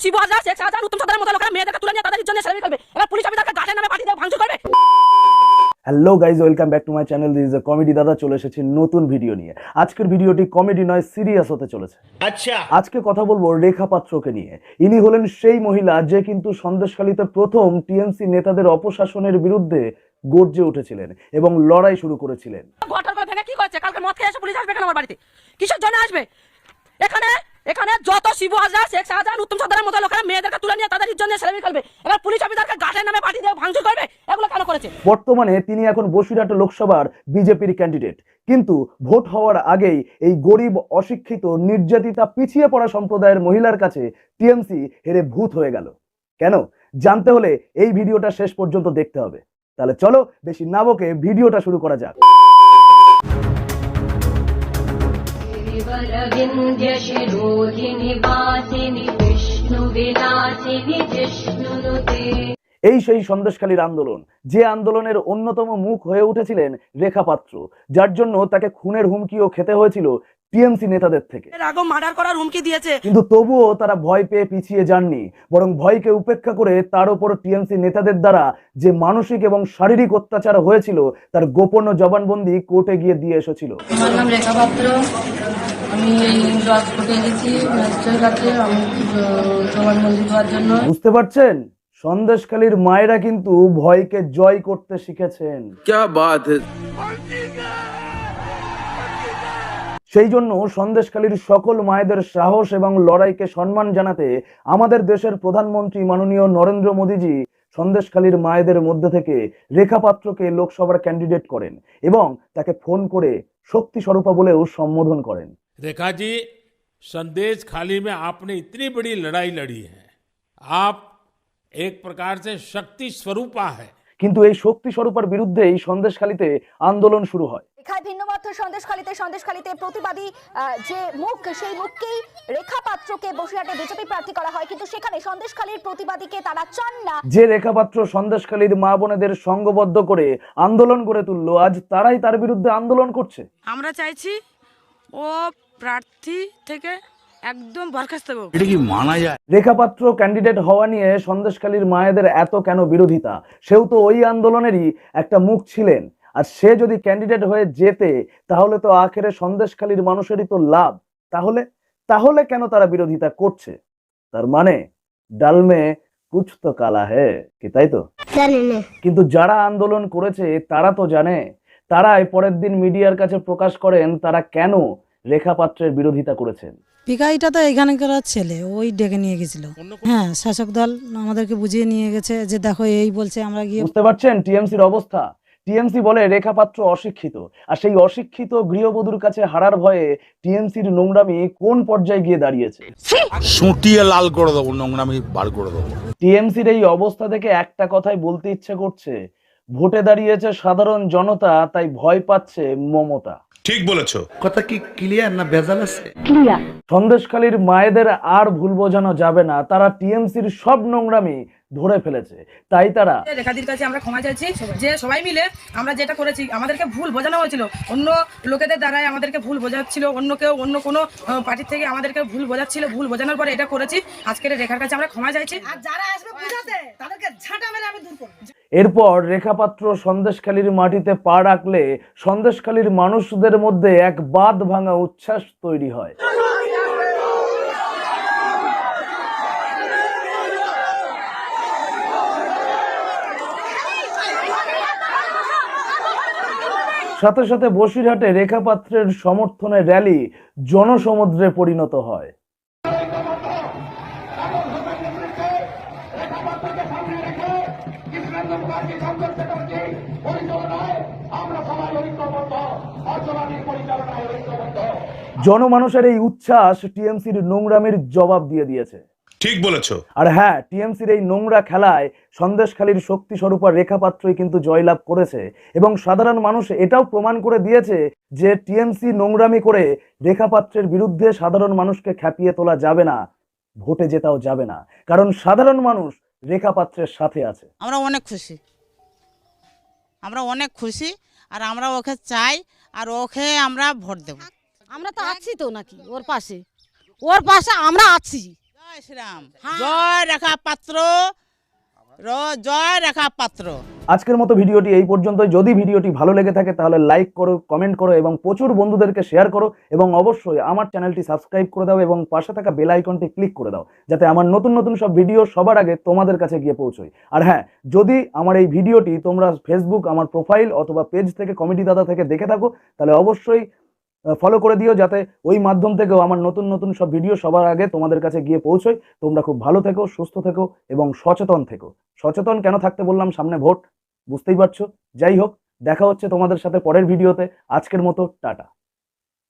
শিবু হাজার শেখ শাহজাহান উত্তম সদরের মতো লোকেরা মেয়েদেরকে তুলে নিয়ে তাদের ইজ্জত নিয়ে সেলফি করবে, এবার পুলিশ অফিসারকে গাছের নামে পাঠিয়ে দিয়ে ভাঙচুর করবে। Hello guys, welcome back to my channel. This is a comedy. দাদা চলে এসেছি নতুন ভিডিও নিয়ে। আজকের ভিডিওটি কমেডি নয়, সিরিয়াস হতে চলেছে। আচ্ছা, আজকে কথা বলবো রেখা পাত্রকে নিয়ে। ইনি হলেন সেই মহিলা যে কিন্তু সন্দেশখালীতে প্রথম টিএমসি নেতাদের অপশাসনের বিরুদ্ধে গর্জে উঠেছিলেন এবং লড়াই শুরু করেছিলেন। ঘরটার করে ভেঙে কি করেছে? কালকে মদ খেয়ে এসে পুলিশ আসবে কেন আমার বাড়িতে? কিসের জন্য আসবে? এখানে এখানে যত শিবু হাজার শেখ শাহজাহান উত্তম সদরের মতো লোকেরা মেয়েদেরকে তুলে নিয়ে তাদের ইজ্জত নিয়ে সেলফি করবে, এবার পুলিশ অফিসারকে গাছের নামে পাঠিয়ে দিয়ে ভাঙচুর করবে, এগুলো কেন করেছে? বর্তমানে তিনি এখন বসিরহাট লোকসভার বিজেপির ক্যান্ডিডেট, কিন্তু ভোট হওয়ার আগেই এই গরিব, অশিক্ষিত, নির্যাতিতা, পিছিয়ে পড়া সম্প্রদায়ের মহিলার কাছে টিএমসি হেরে ভূত হয়ে গেল। কেন জানতে হলে এই ভিডিওটা শেষ পর্যন্ত দেখতে হবে। তাহলে চলো বেশি না বকে ভিডিওটা শুরু করা যাক। এই সেই সন্দেশখালীর আন্দোলন, যে আন্দোলনের অন্যতম মুখ হয়ে উঠেছিলেন রেখা পাত্র, যার জন্য তাকে খুনের হুমকিও খেতে হয়েছিল টিএমসি নেতাদের থেকে। এর আগেও মার্ডার করার হুমকি দিয়েছে, কিন্তু তবুও তারা ভয় পেয়ে পিছিয়ে যাননি, বরং ভয়কে উপেক্ষা করে তার উপর টিএমসি নেতাদের দ্বারা যে মানসিক এবং শারীরিক অত্যাচার হয়েছিল তার গোপন জবানবন্দি কোর্টে গিয়ে দিয়ে এসেছিল। আমার নাম রেখা পাত্র, আমি এই কোর্টে এসেছি ম্যাজিস্ট্রেটের কাছে আমি জবানবন্দি দেওয়ার জন্য। বুঝতে পারছেন, সন্দেশখালীর মায়েরা কিন্তু ভয়কে জয় করতে শিখেছেন। क्या बात है। সেই জন্য সন্দেশখালীর সকল মায়েদের সাহস এবং লড়াইকে সম্মান জানাতে আমাদের দেশের প্রধানমন্ত্রী মাননীয় নরেন্দ্র মোদীজি সন্দেশখালীর মায়েদের মধ্যে থেকে রেখা পাত্রকে লোকসভার ক্যান্ডিডেট করেন এবং তাকে ফোন করে শক্তি স্বরূপা বলেও সম্বোধন করেন। रेखा जी, संदेश खाली में आपने इतनी बड़ी लड़ाई लड़ी है, आप एक प्रकार से शक्ति स्वरूपा है। কিন্তু এই শক্তি স্বরূপার বিরুদ্ধেই সন্দেশখালীতে আন্দোলন শুরু হয়। রেখায় ভিন্নমাত্র সন্দেশখালীতে প্রতিবাদী যে মুখ, সেই মুখকেই রেখা পাত্রকে বসিরহাটে বিজেপি প্রার্থী করা হয়, কিন্তু সেখানে সন্দেশখালীর প্রতিবাদীকে তারা চান না। যে রেখা পাত্র সন্দেশখালীর মা বোনেদের সংঘবদ্ধ করে আন্দোলন গড়ে তুললো, আজ তারাই তার বিরুদ্ধে আন্দোলন করছে। আমরা চাইছি ও প্রার্থী থেকে একদম বরখাস্ত হোক। রেখা পাত্র ক্যান্ডিডেট হওয়া নিয়ে সন্দেশখালীর মায়েদের এত কেন বিরোধিতা? সেও তো ওই আন্দোলনেরই একটা মুখ ছিলেন, আর সে যদি ক্যান্ডিডেট হয়ে যেতে তাহলে তো আখেরে সন্দেশখালীর মানুষেরই তো লাভ। তাহলে তাহলে কেন তারা বিরোধিতা করছে? তার মানে ডালমে কুছ তো কালা হে, কি তাই তো? কিন্তু যারা আন্দোলন করেছে তারা তো জানে। তারাই পরের দিন মিডিয়ার কাছে প্রকাশ করেন তারা কেন রেখা পাত্রের বিরোধিতা করেছেন। পিকাইটা তো এখানকার ছেলে, ওই ডেকে নিয়ে গেছিল। হ্যাঁ, শাসক দল আমাদেরকে বুঝিয়ে নিয়ে গেছে যে দেখো এই বলছে, আমরা গিয়ে। বুঝতে পারছেন টিএমসির অবস্থা? টিএমসি বলে রেখা পাত্র অশিক্ষিত, আর সেই অশিক্ষিত গৃহবধূর কাছে হারার ভয়ে টিএমসির নোংরামি কোন পর্যায়ে গিয়ে দাঁড়িয়েছে। সুটিয়ে লাল করে দেবো, নোংরামি বার করে দেবো। টিএমসির এই অবস্থা থেকে একটা কথাই বলতে ইচ্ছে করছে, ভোটে দাঁড়িয়েছে সাধারণ জনতা, তাই ভয় পাচ্ছে মমতা। ঠিক বলেছো। কথা কি ক্লিয়ার না ভেজাল আছে? সন্দেশখালীর মায়েদের আর ভুল বোঝানো যাবে না, তারা টিএমসির সব নোংরামি ধরে ফেলেছে। তাই তারা রেখাদির কাছে আমরা ক্ষমা চাইছি যে সবাই মিলে আমরা যেটা করেছি, আমাদেরকে ভুল বোঝানো হয়েছিল, অন্য লোকেদের দ্বারাই আমাদেরকে ভুল বোঝাচ্ছিল, অন্য কেউ অন্য কোনো পার্টির থেকে আমাদেরকে ভুল বোঝাচ্ছিল, ভুল বোঝানোর পরে এটা করেছি। আজকের রেখার কাছে আমরা ক্ষমা চাইছি, আর যারা আসবে বোঝাতে তাদেরকে ঝাঁটা মেরে আমি দূর করব। এরপর রেখা পাত্র সন্দেশখালীর মাটিতে পা রাখলে সন্দেশখালীর মানুষদের মধ্যে এক বাঁধ ভাঙা উচ্ছ্বাস তৈরি হয়। সাথে সাথে বসিরহাটে রেখা পাত্রের সমর্থনে র্যালি জনসমুদ্রে পরিণত হয়। জনমানুষের এই উচ্ছ্বাস টিএমসির নোংরামির জবাব দিয়ে দিয়েছে। ঠিক বলেছো। আর হ্যাঁ, টিএমসির এই নোংরা খেলায় সন্দেশখালীর শক্তি স্বরূপা রেখা পাত্রই কিন্তু জয়লাভ করেছে এবং সাধারণ মানুষ এটাও প্রমাণ করে দিয়েছে যে টিএমসি নোংরামি করে রেখা পাত্রের বিরুদ্ধে সাধারণ মানুষকে খেপিয়ে তোলা যাবে না, ভোটে জেতাও যাবে না, কারণ সাধারণ মানুষ রেখা পাত্রের সাথে আছে। আমরা অনেক খুশি আর আমরা ওকে চাই আর ওকে আমরা ভোট দেব। আমরা তো আছি তো নাকি ওর পাশে আমরা আছি। জয় শ্রীরাম, জয় রেখা পাত্র, জয় রেখা পাত্র। আজকের মতো ভিডিওটি এই পর্যন্তই। যদি ভিডিওটি ভালো লেগে থাকে তাহলে লাইক করো, কমেন্ট করো এবং প্রচুর বন্ধুদেরকে শেয়ার করো এবং অবশ্যই আমার চ্যানেলটি সাবস্ক্রাইব করে দাও এবং পাশে থাকা বেল আইকনটি ক্লিক করে দাও, যাতে আমার নতুন নতুন সব ভিডিও সবার আগে তোমাদের কাছে গিয়ে পৌঁছয়। আর হ্যাঁ, যদি আমার এই ভিডিওটি তোমরা ফেসবুক আমার প্রোফাইল অথবা পেজ থেকে কমেডি দাদা থেকে দেখে থাকো তাহলে অবশ্যই ফলো করে দিও, যাতে ওই মাধ্যম থেকেও আমার নতুন নতুন সব ভিডিও সবার আগে তোমাদের কাছে গিয়ে পৌঁছয়। তোমরা খুব ভালো থেকো, সুস্থ থেকো এবং সচেতন থেকো। সচেতন কেন থাকতে বললাম, সামনে ভোট, বুঝতেই পারছো। যাই হোক, দেখা হচ্ছে তোমাদের সাথে পরের ভিডিওতে। আজকের মতো টাটা।